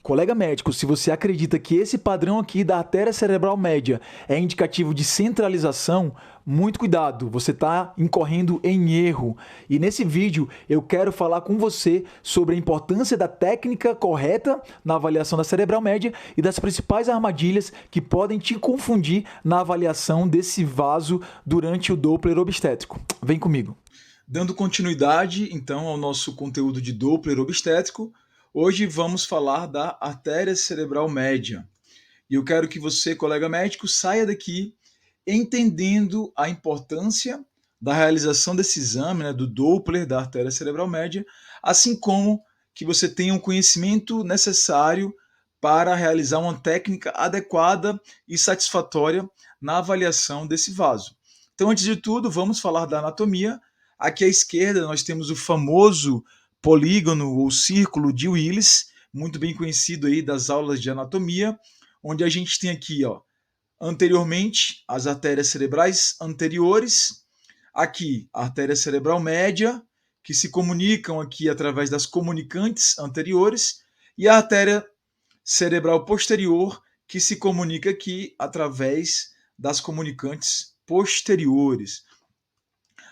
Colega médico, se você acredita que esse padrão aqui da artéria cerebral média é indicativo de centralização, muito cuidado, você está incorrendo em erro. E nesse vídeo eu quero falar com você sobre a importância da técnica correta na avaliação da cerebral média e das principais armadilhas que podem te confundir na avaliação desse vaso durante o Doppler obstétrico. Vem comigo. Dando continuidade, então, ao nosso conteúdo de Doppler obstétrico, hoje vamos falar da artéria cerebral média. E eu quero que você, colega médico, saia daqui entendendo a importância da realização desse exame, do Doppler da artéria cerebral média, assim como que você tenha um conhecimento necessário para realizar uma técnica adequada e satisfatória na avaliação desse vaso. Então, antes de tudo, vamos falar da anatomia. Aqui à esquerda nós temos o famoso polígono ou círculo de Willis, muito bem conhecido aí das aulas de anatomia, onde a gente tem aqui, anteriormente, as artérias cerebrais anteriores, aqui a artéria cerebral média, que se comunicam aqui através das comunicantes anteriores, e a artéria cerebral posterior, que se comunica aqui através das comunicantes posteriores.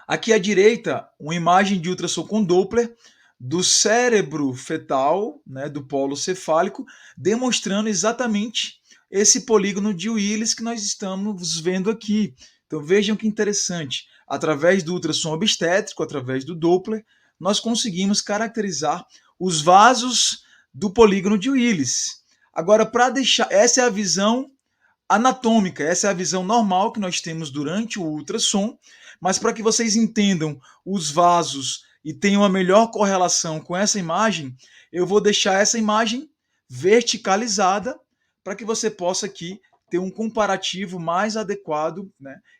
Aqui à direita, uma imagem de ultrassom com Doppler do cérebro fetal, do polo cefálico, demonstrando exatamente esse polígono de Willis que nós estamos vendo aqui. Então vejam que interessante. Através do ultrassom obstétrico, através do Doppler, nós conseguimos caracterizar os vasos do polígono de Willis. Agora, para deixar, essa é a visão anatômica, essa é a visão normal que nós temos durante o ultrassom, mas para que vocês entendam os vasos e tenham uma melhor correlação com essa imagem, eu vou deixar essa imagem verticalizada para que você possa aqui ter um comparativo mais adequado,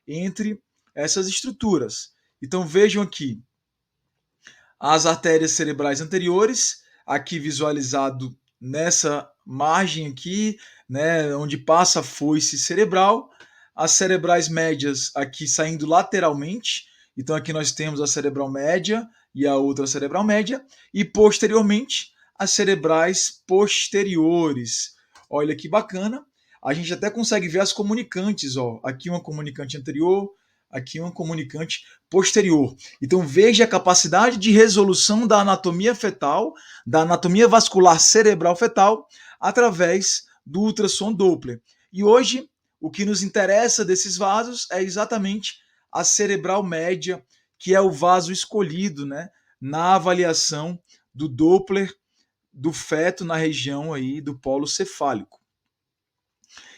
entre essas estruturas. Então vejam aqui as artérias cerebrais anteriores, aqui visualizado nessa margem aqui, onde passa a foice cerebral, as cerebrais médias aqui saindo lateralmente, então aqui nós temos a cerebral média e a outra cerebral média, e posteriormente as cerebrais posteriores. Olha que bacana, a gente até consegue ver as comunicantes, aqui uma comunicante anterior, aqui uma comunicante posterior. Então veja a capacidade de resolução da anatomia fetal, da anatomia vascular cerebral fetal, através do ultrassom Doppler. E hoje, o que nos interessa desses vasos é exatamente a cerebral média, que é o vaso escolhido, na avaliação do Doppler do feto na região aí do polo cefálico.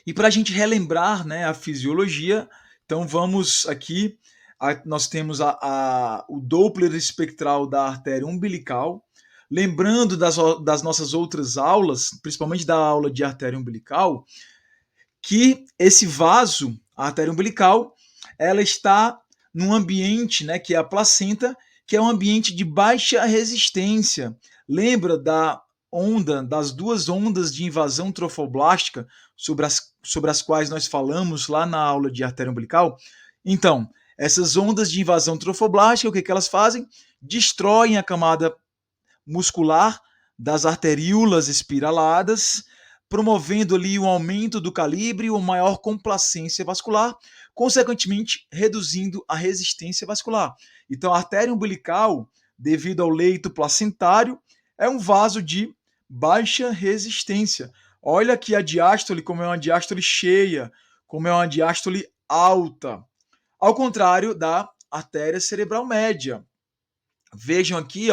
E para a gente relembrar, a fisiologia, então vamos aqui, nós temos o Doppler espectral da artéria umbilical. Lembrando das nossas outras aulas, principalmente da aula de artéria umbilical, que esse vaso, a artéria umbilical, ela está num ambiente, que é a placenta, que é um ambiente de baixa resistência. Lembra das duas ondas de invasão trofoblástica sobre as quais nós falamos lá na aula de artéria umbilical? Então, essas ondas de invasão trofoblástica, o que elas fazem? Destroem a camada muscular das arteríolas espiraladas, promovendo ali um aumento do calibre e uma maior complacência vascular, consequentemente reduzindo a resistência vascular. Então, a artéria umbilical, devido ao leito placentário, é um vaso de baixa resistência. Olha aqui a diástole, como é uma diástole cheia, como é uma diástole alta. Ao contrário da artéria cerebral média. Vejam aqui,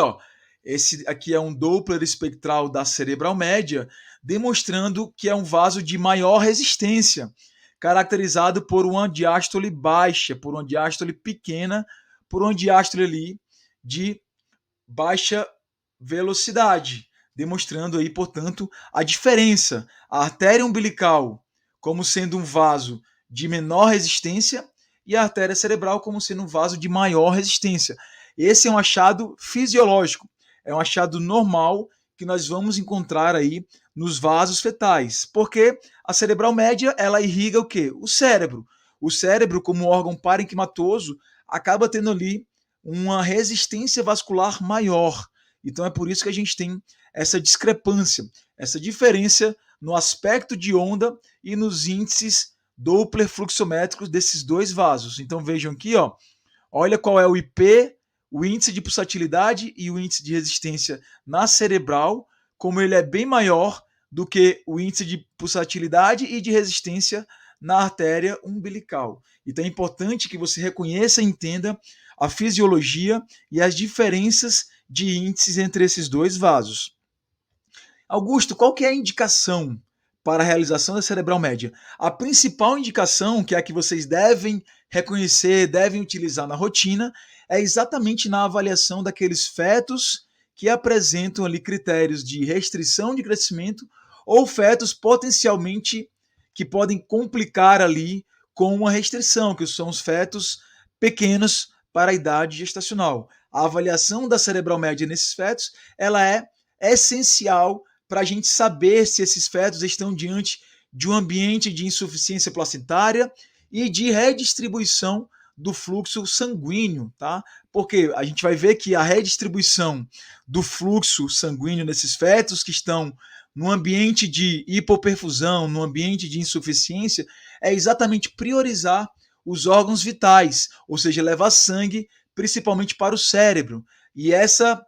esse aqui é um Doppler espectral da cerebral média, demonstrando que é um vaso de maior resistência, caracterizado por uma diástole baixa, por uma diástole pequena, por uma diástole ali de baixa velocidade, demonstrando aí, portanto, a diferença. A artéria umbilical como sendo um vaso de menor resistência e a artéria cerebral como sendo um vaso de maior resistência. Esse é um achado fisiológico, é um achado normal que nós vamos encontrar aí nos vasos fetais, porque a cerebral média, ela irriga o quê? O cérebro. O cérebro, como órgão parenquimatoso, acaba tendo ali uma resistência vascular maior. Então é por isso que a gente tem essa discrepância essa diferença no aspecto de onda e nos índices Doppler fluxométricos desses dois vasos. Então vejam aqui, ó, olha qual é o IP, o índice de pulsatilidade e o índice de resistência na cerebral, como ele é bem maior do que o índice de pulsatilidade e de resistência na artéria umbilical. Então é importante que você reconheça e entenda a fisiologia e as diferenças de índices entre esses dois vasos. Augusto, qual que é a indicação para a realização da cerebral média? A principal indicação, que é a que vocês devem reconhecer, devem utilizar na rotina, é exatamente na avaliação daqueles fetos que apresentam ali critérios de restrição de crescimento ou fetos potencialmente que podem complicar ali com uma restrição, que são os fetos pequenos para a idade gestacional. A avaliação da cerebral média nesses fetos, ela é essencial para a gente saber se esses fetos estão diante de um ambiente de insuficiência placentária e de redistribuição do fluxo sanguíneo, tá? Porque a gente vai ver que a redistribuição do fluxo sanguíneo nesses fetos que estão no ambiente de hipoperfusão, no ambiente de insuficiência, é exatamente priorizar os órgãos vitais, ou seja, levar sangue principalmente para o cérebro. E essa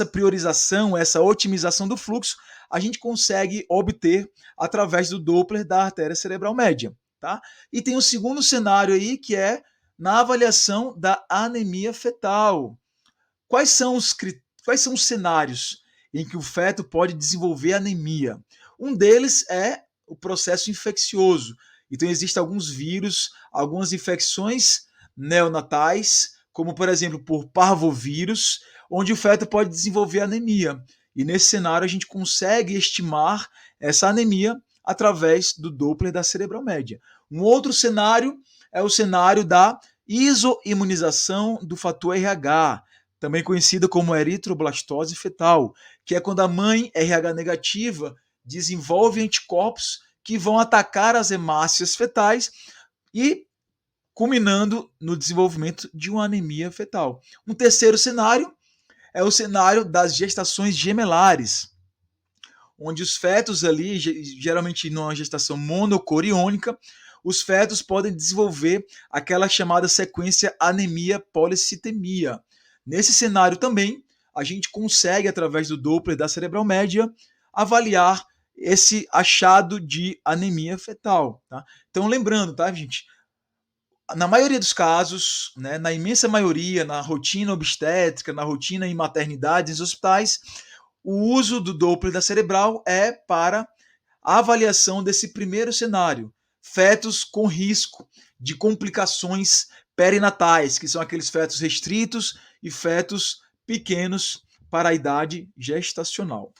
priorização, essa otimização do fluxo, a gente consegue obter através do Doppler da artéria cerebral média, tá? E tem o segundo cenário aí, que é na avaliação da anemia fetal. Quais são os cenários em que o feto pode desenvolver anemia? Um deles é o processo infeccioso. Então, existem alguns vírus, algumas infecções neonatais, como, por exemplo, por parvovírus, onde o feto pode desenvolver anemia. E nesse cenário, a gente consegue estimar essa anemia através do Doppler da cerebral média. Um outro cenário é o cenário da isoimunização do fator RH, também conhecida como eritroblastose fetal, que é quando a mãe RH negativa desenvolve anticorpos que vão atacar as hemácias fetais e culminando no desenvolvimento de uma anemia fetal. Um terceiro cenário é o cenário das gestações gemelares, onde os fetos ali, geralmente numa gestação monocoriônica, os fetos podem desenvolver aquela chamada sequência anemia-policitemia. Nesse cenário também, a gente consegue, através do Doppler da cerebral média, avaliar esse achado de anemia fetal. Tá? Então, lembrando, tá, gente? Na maioria dos casos, né, na imensa maioria, na rotina obstétrica, na rotina em maternidades, nos hospitais, o uso do Doppler da cerebral é para a avaliação desse primeiro cenário, fetos com risco de complicações perinatais, que são aqueles fetos restritos e fetos pequenos para a idade gestacional.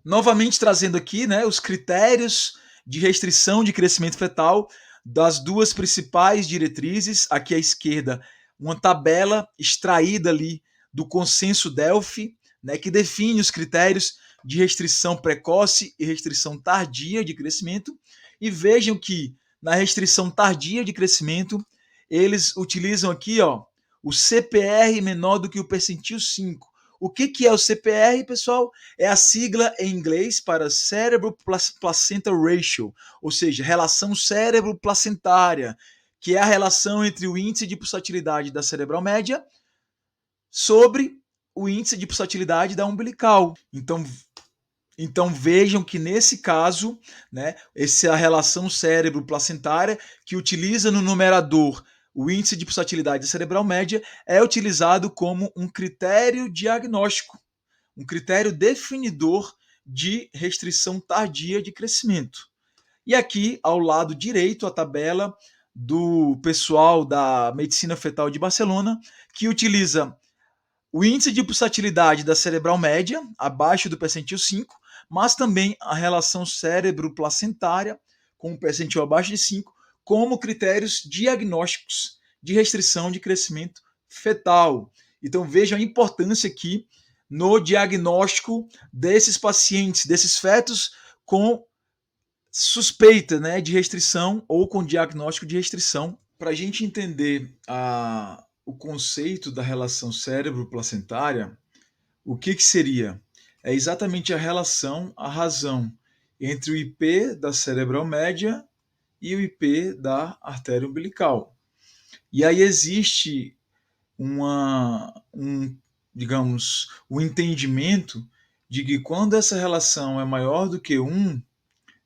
Novamente trazendo aqui, né, os critérios de restrição de crescimento fetal das duas principais diretrizes, aqui à esquerda, uma tabela extraída ali do consenso Delphi, né, que define os critérios de restrição precoce e restrição tardia de crescimento. E vejam que na restrição tardia de crescimento, eles utilizam aqui, ó, o CPR menor do que o percentil 5. O que é o CPR, pessoal? É a sigla em inglês para Cerebral Placenta Ratio, ou seja, relação cérebro-placentária, que é a relação entre o índice de pulsatilidade da cerebral média sobre o índice de pulsatilidade da umbilical. Então vejam que nesse caso, né, essa é a relação cérebro-placentária que utiliza no numerador o índice de pulsatilidade cerebral média é utilizado como um critério diagnóstico, um critério definidor de restrição tardia de crescimento. E aqui, ao lado direito, a tabela do pessoal da Medicina Fetal de Barcelona, que utiliza o índice de pulsatilidade da cerebral média, abaixo do percentil 5, mas também a relação cérebro-placentária, com o percentil abaixo de 5, como critérios diagnósticos de restrição de crescimento fetal. Então vejam a importância aqui no diagnóstico desses pacientes, desses fetos com suspeita, né, de restrição ou com diagnóstico de restrição. Para a gente entender o conceito da relação cérebro-placentária, o que seria? é exatamente a relação, a razão entre o IP da cerebral média e o IP da artéria umbilical. E aí existe digamos, um entendimento de que quando essa relação é maior do que 1,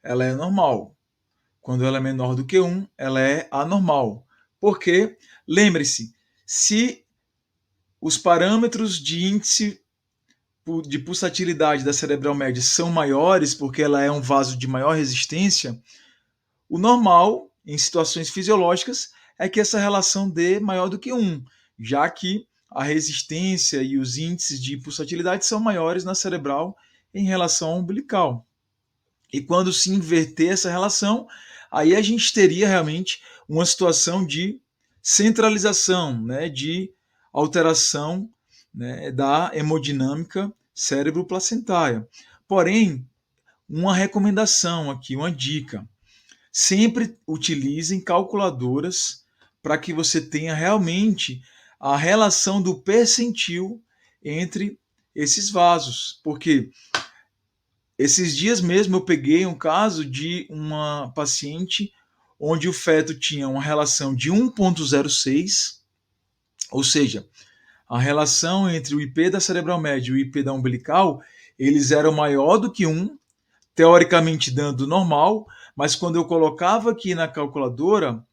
ela é normal. Quando ela é menor do que 1, ela é anormal. Porque, lembre-se, se os parâmetros de índice de pulsatilidade da cerebral média são maiores, porque ela é um vaso de maior resistência, o normal, em situações fisiológicas, é que essa relação dê maior do que 1, já que a resistência e os índices de pulsatilidade são maiores na cerebral em relação ao umbilical. E quando se inverter essa relação, aí a gente teria realmente uma situação de centralização, né, de alteração, né, da hemodinâmica cérebro-placentária. Porém, uma recomendação aqui, uma dica: sempre utilizem calculadoras para que você tenha realmente a relação do percentil entre esses vasos, porque esses dias mesmo eu peguei um caso de uma paciente onde o feto tinha uma relação de 1,06, ou seja, a relação entre o IP da cerebral média e o IP da umbilical, eles eram maior do que 1, teoricamente dando normal, mas quando eu colocava aqui na calculadora,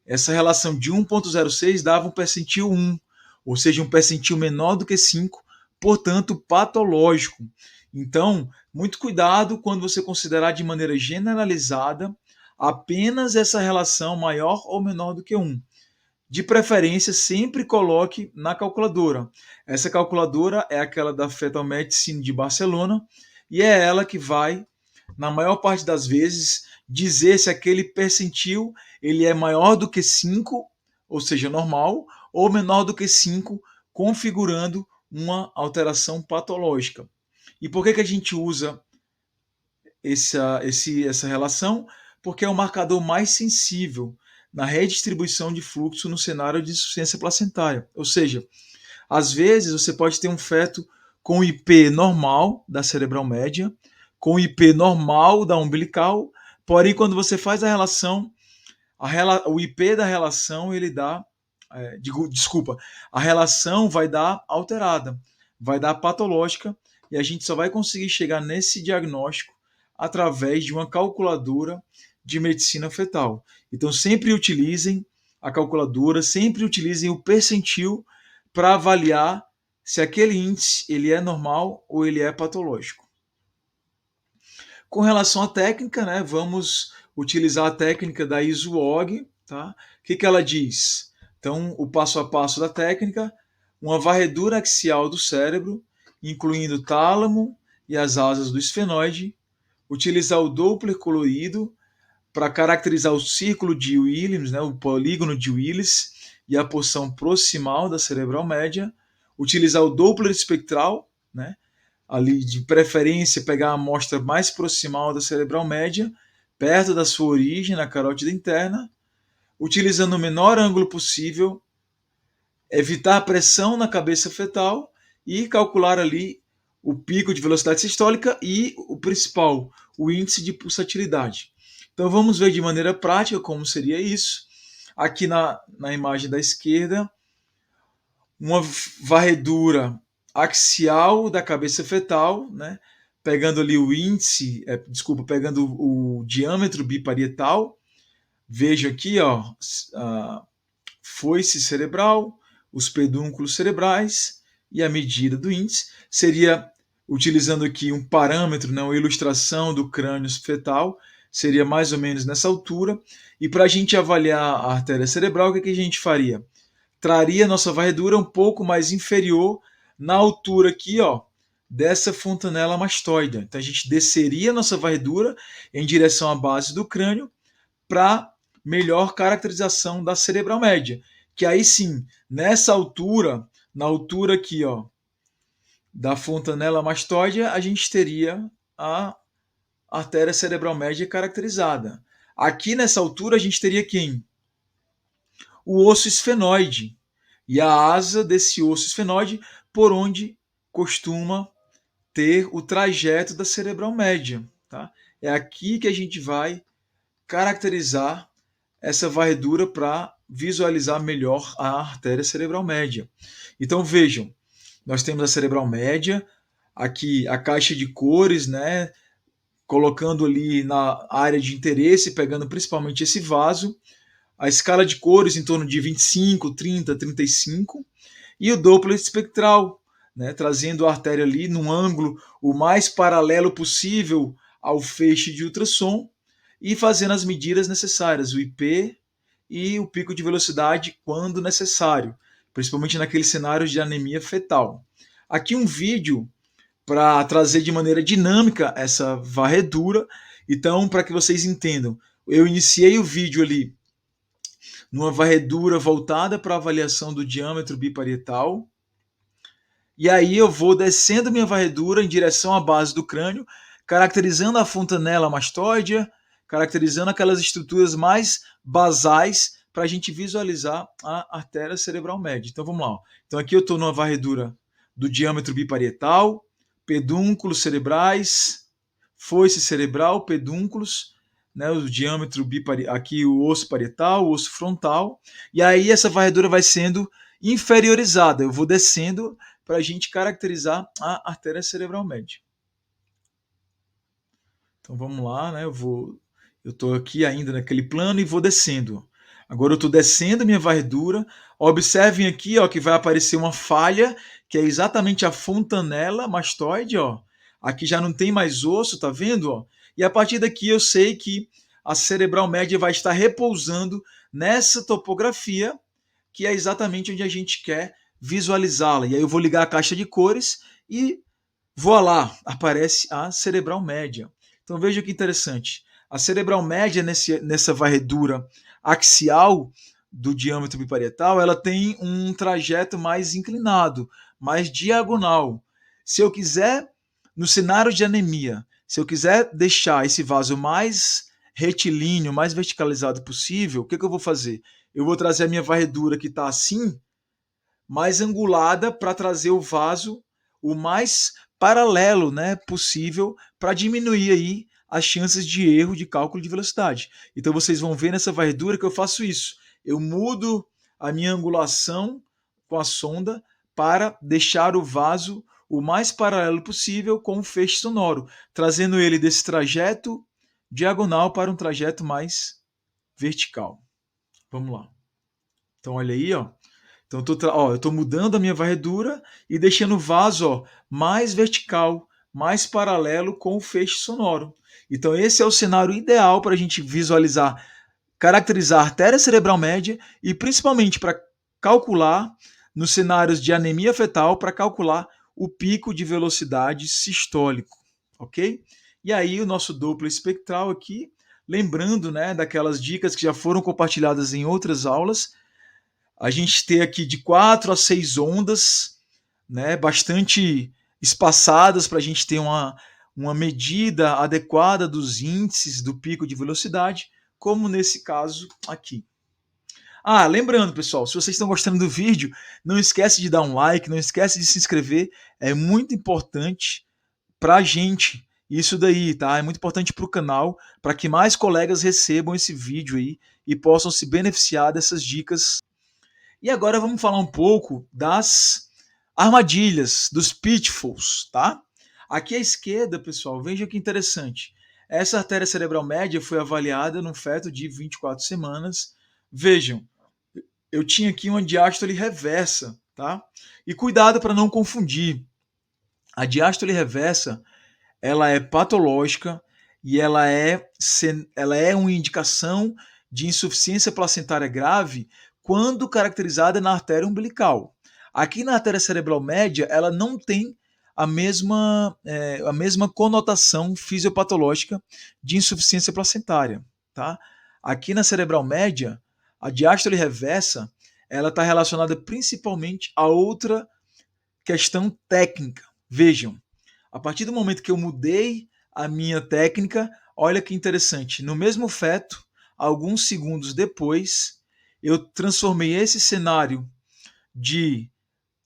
essa relação de 1,06 dava um percentil 1, ou seja, um percentil menor do que 5, portanto patológico. Então, muito cuidado quando você considerar de maneira generalizada apenas essa relação maior ou menor do que 1. De preferência, sempre coloque na calculadora. Essa calculadora é aquela da Fetal Medicine de Barcelona e é ela que vai, na maior parte das vezes, dizer se aquele percentil ele é maior do que 5, ou seja, normal, ou menor do que 5, configurando uma alteração patológica. E por que a gente usa essa relação? Porque é o marcador mais sensível na redistribuição de fluxo no cenário de insuficiência placentária. Ou seja, às vezes você pode ter um feto com IP normal da cerebral média, com IP normal da umbilical, porém quando você faz a relação, o IP da relação ele dá, desculpa, a relação vai dar alterada, vai dar patológica, e a gente só vai conseguir chegar nesse diagnóstico através de uma calculadora de medicina fetal. Então sempre utilizem a calculadora, sempre utilizem o percentil para avaliar se aquele índice ele é normal ou ele é patológico. Com relação à técnica, né, vamos utilizar a técnica da ISUOG. Tá? O que ela diz? Então, o passo a passo da técnica: uma varredura axial do cérebro, incluindo o tálamo e as asas do esfenoide, utilizar o Doppler colorido para caracterizar o círculo de Willis, né, o polígono de Willis e a porção proximal da cerebral média, utilizar o Doppler espectral, né, ali de preferência pegar a amostra mais proximal da cerebral média, perto da sua origem, na carótida interna, utilizando o menor ângulo possível, evitar a pressão na cabeça fetal e calcular ali o pico de velocidade sistólica e o principal, o índice de pulsatilidade. Então vamos ver de maneira prática como seria isso. Aqui na imagem da esquerda, uma varredura axial da cabeça fetal, né? Pegando ali o índice, pegando o diâmetro biparietal. Veja aqui, ó, a foice cerebral, os pedúnculos cerebrais e a medida do índice. Seria, utilizando aqui um parâmetro, né, uma ilustração do crânio fetal, seria mais ou menos nessa altura. E para a gente avaliar a artéria cerebral, o que a gente faria? Traria nossa varredura um pouco mais inferior na altura aqui, ó, dessa fontanela mastoide. Então a gente desceria nossa varredura em direção à base do crânio para melhor caracterização da cerebral média, que aí sim, nessa altura, na altura aqui, ó, da fontanela mastoide, a gente teria a artéria cerebral média caracterizada. Aqui nessa altura a gente teria quem? O osso esfenoide e a asa desse osso esfenoide por onde costuma ter o trajeto da cerebral média, tá? É aqui que a gente vai caracterizar essa varredura para visualizar melhor a artéria cerebral média. Então vejam, nós temos a cerebral média, aqui a caixa de cores, né, colocando ali na área de interesse, pegando principalmente esse vaso, a escala de cores em torno de 25, 30, 35, e o Doppler espectral, né, trazendo a artéria ali num ângulo o mais paralelo possível ao feixe de ultrassom e fazendo as medidas necessárias, o IP e o pico de velocidade quando necessário, principalmente naqueles cenários de anemia fetal. Aqui um vídeo para trazer de maneira dinâmica essa varredura. Então, para que vocês entendam, eu iniciei o vídeo ali numa varredura voltada para a avaliação do diâmetro biparietal. E aí eu vou descendo minha varredura em direção à base do crânio, caracterizando a fontanela mastoidea, caracterizando aquelas estruturas mais basais para a gente visualizar a artéria cerebral média. Então vamos lá. Então aqui eu estou numa varredura do diâmetro biparietal, pedúnculos cerebrais, foice cerebral, pedúnculos, né, o diâmetro biparietal, aqui o osso parietal, o osso frontal, e aí essa varredura vai sendo inferiorizada. Eu vou descendo para a gente caracterizar a artéria cerebral média. Então vamos lá, né? Eu estou aqui ainda naquele plano e vou descendo. Agora eu estou descendo minha varredura. Observem aqui, ó, que vai aparecer uma falha, que é exatamente a fontanela mastoide, ó. Aqui já não tem mais osso, tá vendo, ó? E a partir daqui eu sei que a cerebral média vai estar repousando nessa topografia, que é exatamente onde a gente quer visualizá-la. E aí eu vou ligar a caixa de cores e voa lá, aparece a cerebral média. Então veja que interessante. A cerebral média nessa varredura axial do diâmetro biparietal, ela tem um trajeto mais inclinado, mais diagonal. Se eu quiser, no cenário de anemia, se eu quiser deixar esse vaso mais retilíneo, mais verticalizado possível, o que eu vou fazer? Eu vou trazer a minha varredura que está assim, mais angulada, para trazer o vaso o mais paralelo, né, possível, para diminuir aí as chances de erro de cálculo de velocidade. Então vocês vão ver nessa varredura que eu faço isso. Eu mudo a minha angulação com a sonda para deixar o vaso o mais paralelo possível com o feixe sonoro, trazendo ele desse trajeto diagonal para um trajeto mais vertical. Vamos lá. Então olha aí, ó. Então eu estou mudando a minha varredura e deixando o vaso, ó, mais vertical, mais paralelo com o feixe sonoro. Então esse é o cenário ideal para a gente visualizar, caracterizar a artéria cerebral média e principalmente para calcular, nos cenários de anemia fetal, para calcular o pico de velocidade sistólico, ok? E aí o nosso Doppler espectral aqui, lembrando, né, daquelas dicas que já foram compartilhadas em outras aulas, a gente tem aqui de 4 a 6 ondas, né, bastante espaçadas para a gente ter uma medida adequada dos índices do pico de velocidade, como nesse caso aqui. Ah, lembrando, pessoal, se vocês estão gostando do vídeo, não esquece de dar um like, não esquece de se inscrever, é muito importante para a gente isso daí, tá? É muito importante para o canal, para que mais colegas recebam esse vídeo aí e possam se beneficiar dessas dicas. E agora vamos falar um pouco das armadilhas, dos pitfalls, tá? Aqui à esquerda, pessoal, veja que interessante. Essa artéria cerebral média foi avaliada num feto de 24 semanas. Vejam, eu tinha aqui uma diástole reversa, tá? E cuidado para não confundir. A diástole reversa, ela é patológica e ela é uma indicação de insuficiência placentária grave quando caracterizada na artéria umbilical. Aqui na artéria cerebral média, ela não tem a mesma conotação fisiopatológica de insuficiência placentária. Tá? Aqui na cerebral média, a diástole reversa ela está relacionada principalmente a outra questão técnica. Vejam, a partir do momento que eu mudei a minha técnica, olha que interessante, no mesmo feto, alguns segundos depois, eu transformei esse cenário de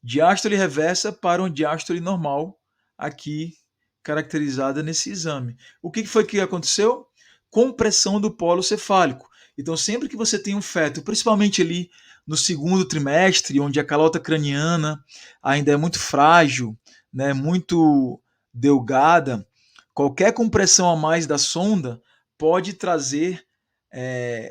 diástole reversa para uma diástole normal aqui caracterizada nesse exame. O que foi que aconteceu? Compressão do polo cefálico. Então, sempre que você tem um feto, principalmente ali no segundo trimestre, onde a calota craniana ainda é muito frágil, né, muito delgada, qualquer compressão a mais da sonda pode trazer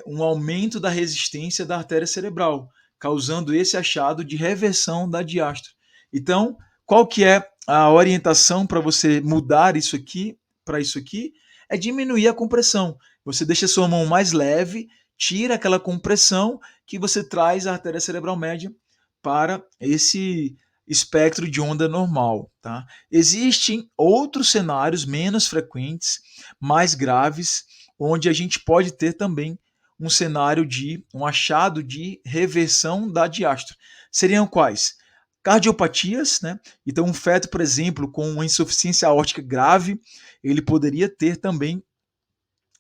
um aumento da resistência da artéria cerebral, causando esse achado de reversão da diástole. Então, qual que é a orientação para você mudar isso aqui para isso aqui? É diminuir a compressão. Você deixa a sua mão mais leve, tira aquela compressão que você traz a artéria cerebral média para esse espectro de onda normal. Tá? Existem outros cenários menos frequentes, mais graves, onde a gente pode ter também um cenário de um achado de reversão da diástole. Seriam quais? Cardiopatias, né? Então, um feto, por exemplo, com uma insuficiência aórtica grave, ele poderia ter também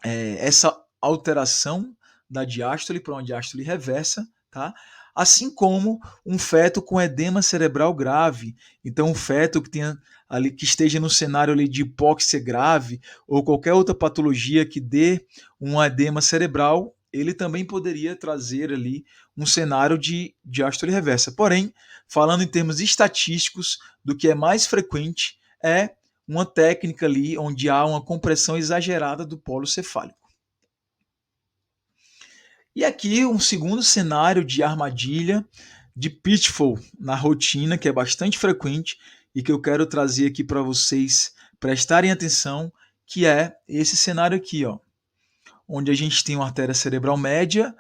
essa alteração da diástole para uma diástole reversa, tá? Assim como um feto com edema cerebral grave. Então, um feto que tenha ali que esteja no cenário ali de hipóxia grave ou qualquer outra patologia que dê um edema cerebral, ele também poderia trazer ali um cenário de diástole reversa. Porém, falando em termos estatísticos, do que é mais frequente é uma técnica ali onde há uma compressão exagerada do polo cefálico. E aqui um segundo cenário de armadilha, de pitfall na rotina, que é bastante frequente e que eu quero trazer aqui para vocês prestarem atenção, que é esse cenário aqui, ó, onde a gente tem uma artéria cerebral média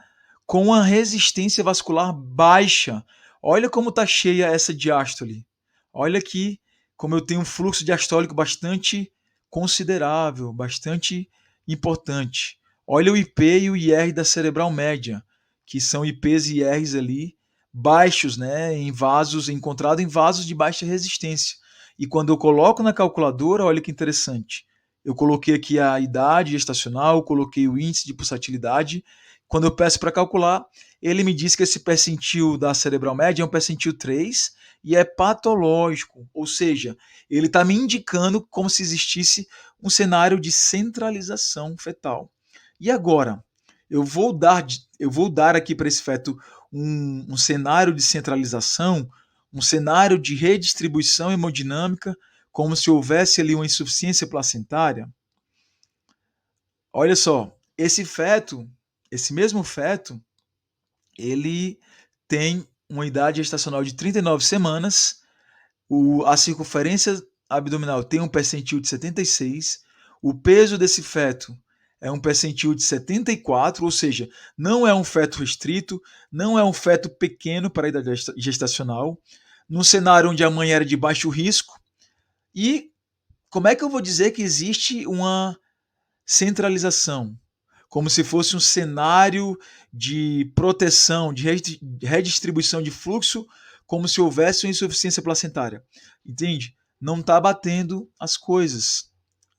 com uma resistência vascular baixa. Olha como está cheia essa diástole. Olha aqui como eu tenho um fluxo diastólico bastante considerável, bastante importante. Olha o IP e o IR da cerebral média, que são IPs e IRs ali baixos, né, em vasos, encontrado em vasos de baixa resistência. E quando eu coloco na calculadora, olha que interessante. Eu coloquei aqui a idade gestacional, coloquei o índice de pulsatilidade. Quando eu peço para calcular, ele me diz que esse percentil da cerebral média é um percentil 3 e é patológico, ou seja, ele está me indicando como se existisse um cenário de centralização fetal. E agora, eu vou dar aqui para esse feto um cenário de centralização, um cenário de redistribuição hemodinâmica, como se houvesse ali uma insuficiência placentária. Olha só, esse mesmo feto, ele tem uma idade gestacional de 39 semanas, a circunferência abdominal tem um percentil de 76, o peso desse feto é um percentil de 74, ou seja, não é um feto restrito, não é um feto pequeno para a idade gestacional, num cenário onde a mãe era de baixo risco. E como é que eu vou dizer que existe uma centralização? Como se fosse um cenário de proteção, de redistribuição de fluxo, como se houvesse uma insuficiência placentária. Entende? Não está batendo as coisas.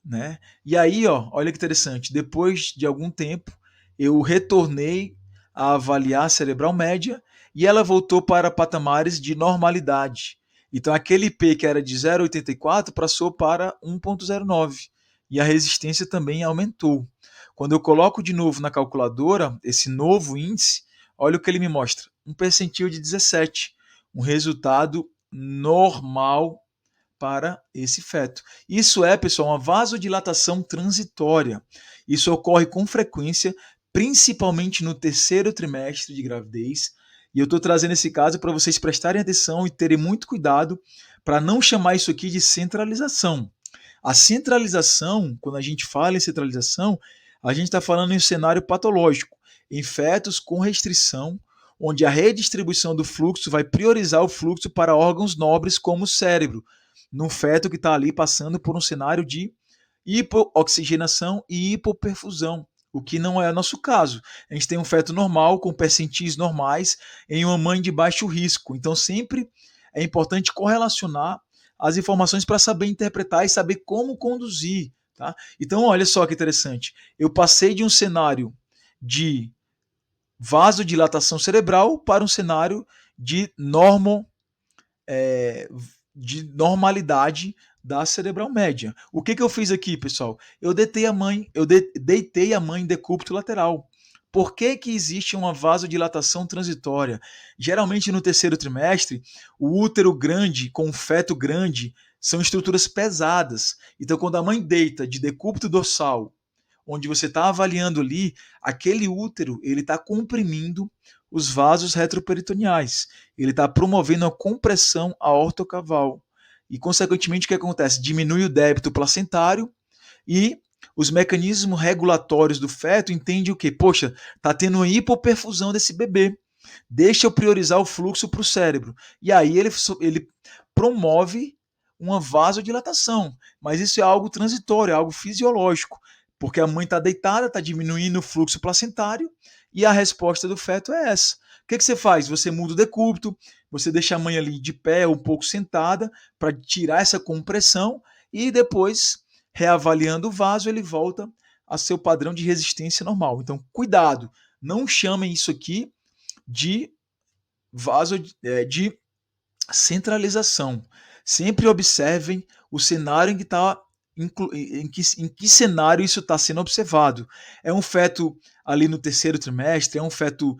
Né? E aí, ó, olha que interessante, depois de algum tempo, eu retornei a avaliar a cerebral média e ela voltou para patamares de normalidade. Então, aquele IP que era de 0,84 passou para 1,09 e a resistência também aumentou. Quando eu coloco de novo na calculadora esse novo índice, olha o que ele me mostra: um percentil de 17, um resultado normal para esse feto. Isso é, pessoal, uma vasodilatação transitória. Isso ocorre com frequência, principalmente no terceiro trimestre de gravidez. E eu estou trazendo esse caso para vocês prestarem atenção e terem muito cuidado para não chamar isso aqui de centralização. A centralização, quando a gente fala em centralização, a gente está falando em um cenário patológico, em fetos com restrição, onde a redistribuição do fluxo vai priorizar o fluxo para órgãos nobres como o cérebro, num feto que está ali passando por um cenário de hipooxigenação e hipoperfusão, o que não é nosso caso. A gente tem um feto normal, com percentis normais, em uma mãe de baixo risco. Então, sempre é importante correlacionar as informações para saber interpretar e saber como conduzir. Tá? Então, olha só que interessante. Eu passei de um cenário de vasodilatação cerebral para um cenário de de normalidade da cerebral média. O que eu fiz aqui, pessoal? Eu deitei a mãe em decúbito lateral. Por que que existe uma vasodilatação transitória? Geralmente no terceiro trimestre, o útero grande com o feto grande são estruturas pesadas. Então, quando a mãe deita de decúbito dorsal, onde você está avaliando ali, aquele útero ele está comprimindo os vasos retroperitoneais. Ele está promovendo a compressão aortocaval. E, consequentemente, o que acontece? Diminui o débito placentário e os mecanismos regulatórios do feto entendem o quê? Poxa, tá tendo uma hipoperfusão desse bebê. Deixa eu priorizar o fluxo para o cérebro. E aí ele promove uma vasodilatação. Mas isso é algo transitório, é algo fisiológico. Porque a mãe está deitada, está diminuindo o fluxo placentário e a resposta do feto é essa. O que você faz? Você muda o decúbito, você deixa a mãe ali de pé, um pouco sentada, para tirar essa compressão e depois, reavaliando o vaso, ele volta a seu padrão de resistência normal. Então, cuidado, não chamem isso aqui de de centralização. Sempre observem o cenário em que cenário isso está sendo observado. É um feto ali no terceiro trimestre, é um feto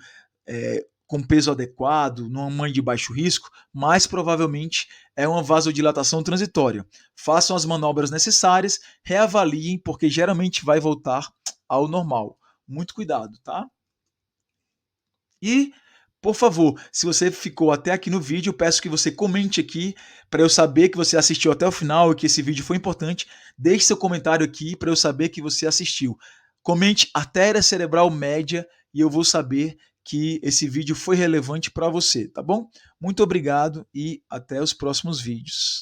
com peso adequado, numa mãe de baixo risco, mais provavelmente é uma vasodilatação transitória. Façam as manobras necessárias, reavaliem, porque geralmente vai voltar ao normal. Muito cuidado, tá? E, por favor, se você ficou até aqui no vídeo, peço que você comente aqui para eu saber que você assistiu até o final e que esse vídeo foi importante. Deixe seu comentário aqui para eu saber que você assistiu. Comente artéria cerebral média e eu vou saber que esse vídeo foi relevante para você, tá bom? Muito obrigado e até os próximos vídeos.